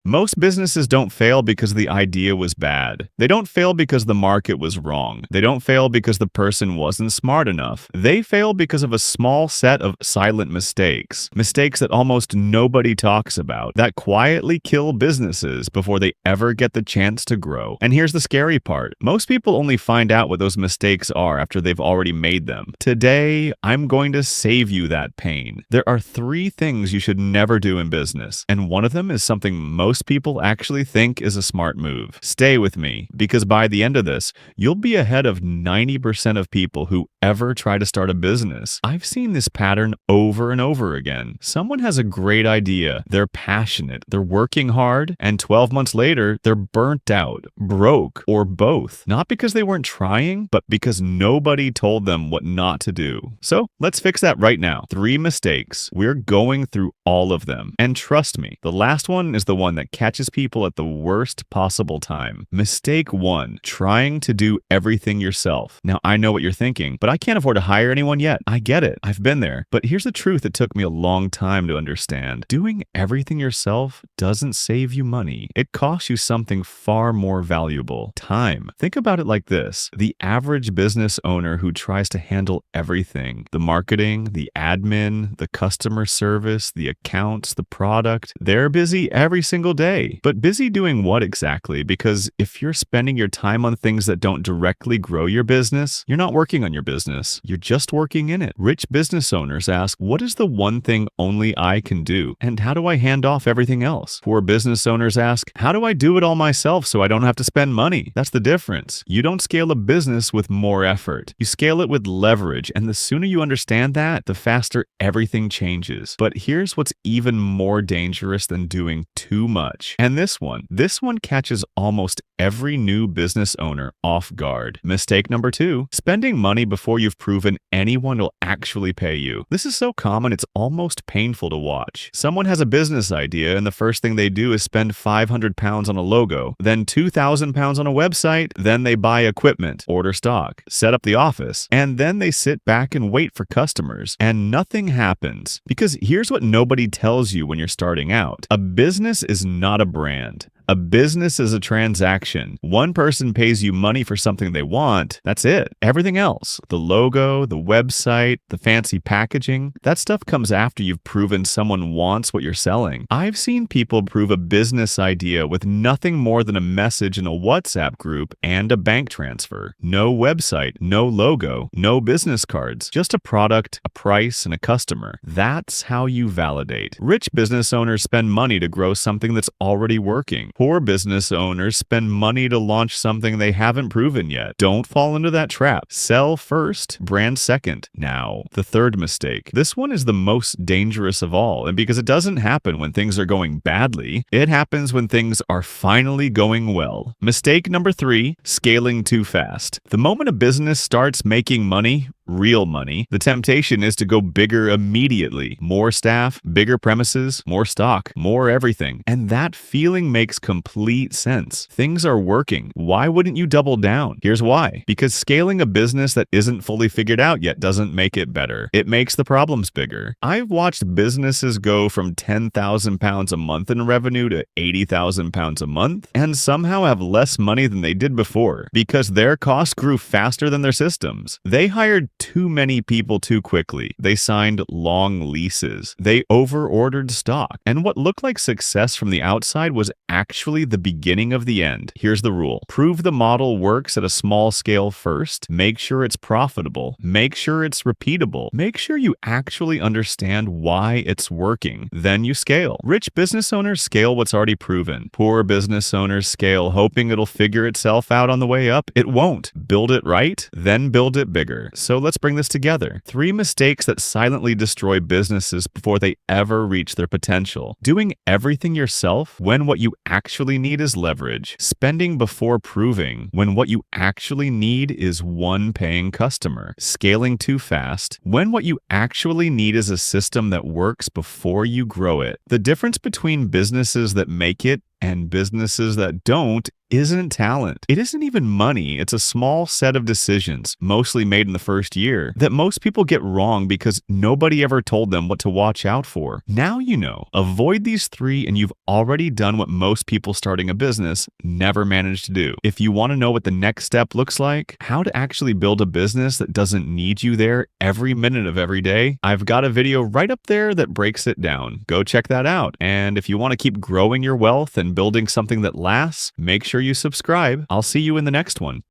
Most businesses don't fail because the idea was bad. They don't fail because the market was wrong. They don't fail because the person wasn't smart enough. They fail because of a small set of silent mistakes. Mistakes that almost nobody talks about, that quietly kill businesses before they ever get the chance to grow. And here's the scary part. Most people only find out what those mistakes are after they've already made them. Today, I'm going to save you that pain. There are 3 things you should never do in business, and one of them is something most people actually think is a smart move. Stay with me, because by the end of this, you'll be ahead of 90% of people who ever try to start a business. I've seen this pattern over and over again. Someone has a great idea, they're passionate, they're working hard, and 12 months later, they're burnt out, broke, or both. Not because they weren't trying, but because nobody told them what not to do. So let's fix that right now. 3 mistakes. We're going through all of them. And trust me, the last one is the one that catches people at the worst possible time. Mistake 1, trying to do everything yourself. Now, I know what you're thinking, but I can't afford to hire anyone yet. I get it. I've been there. But here's the truth it took me a long time to understand. Doing everything yourself doesn't save you money. It costs you something far more valuable: time. Think about it like this. The average business owner who tries to handle everything, the marketing, the admin, the customer service, the accounts, the product, they're busy every single day. But busy doing what exactly? Because if you're spending your time on things that don't directly grow your business, you're not working on your business. You're just working in it. Rich business owners ask, what is the one thing only I can do? And how do I hand off everything else? Poor business owners ask, how do I do it all myself so I don't have to spend money? That's the difference. You don't scale a business with more effort. You scale it with leverage. And the sooner you understand that, the faster everything changes. But here's what's even more dangerous than doing too much. And this one catches almost every new business owner off guard. Mistake number 2, spending money before you've proven anyone will actually pay you. This is so common, it's almost painful to watch. Someone has a business idea and the first thing they do is spend £500 on a logo, then £2,000 on a website, then they buy equipment, order stock, set up the office, and then they sit back and wait for customers, and nothing happens. Because here's what nobody tells you when you're starting out. A business is not a brand. A business is a transaction. One person pays you money for something they want. That's it. Everything else, the logo, the website, the fancy packaging, that stuff comes after you've proven someone wants what you're selling. I've seen people prove a business idea with nothing more than a message in a WhatsApp group and a bank transfer. No website, no logo, no business cards, just a product, a price, and a customer. That's how you validate. Rich business owners spend money to grow something that's already working. Poor business owners spend money to launch something they haven't proven yet. Don't fall into that trap. Sell first, brand second. Now, the 3rd mistake. This one is the most dangerous of all, and because it doesn't happen when things are going badly, it happens when things are finally going well. Mistake number 3, scaling too fast. The moment a business starts making money, real money, the temptation is to go bigger immediately. More staff, bigger premises, more stock, more everything. And that feeling makes complete sense. Things are working. Why wouldn't you double down? Here's why. Because scaling a business that isn't fully figured out yet doesn't make it better. It makes the problems bigger. I've watched businesses go from £10,000 a month in revenue to £80,000 a month and somehow have less money than they did before because their costs grew faster than their systems. They hired too many people too quickly. They signed long leases. They over-ordered stock. And what looked like success from the outside was actually the beginning of the end. Here's the rule. Prove the model works at a small scale first. Make sure it's profitable. Make sure it's repeatable. Make sure you actually understand why it's working. Then you scale. Rich business owners scale what's already proven. Poor business owners scale hoping it'll figure itself out on the way up. It won't. Build it right, then build it bigger. So let's bring this together. 3 mistakes that silently destroy businesses before they ever reach their potential. Doing everything yourself when what you actually need is leverage. Spending before proving when what you actually need is one paying customer. Scaling too fast when what you actually need is a system that works before you grow it. The difference between businesses that make it And businesses that don't isn't talent. It isn't even money. It's a small set of decisions, mostly made in the first year, that most people get wrong because nobody ever told them what to watch out for. Now you know. Avoid these three and you've already done what most people starting a business never managed to do. If you want to know what the next step looks like, how to actually build a business that doesn't need you there every minute of every day, I've got a video right up there that breaks it down. Go check that out. And if you want to keep growing your wealth and building something that lasts, make sure you subscribe. I'll see you in the next one.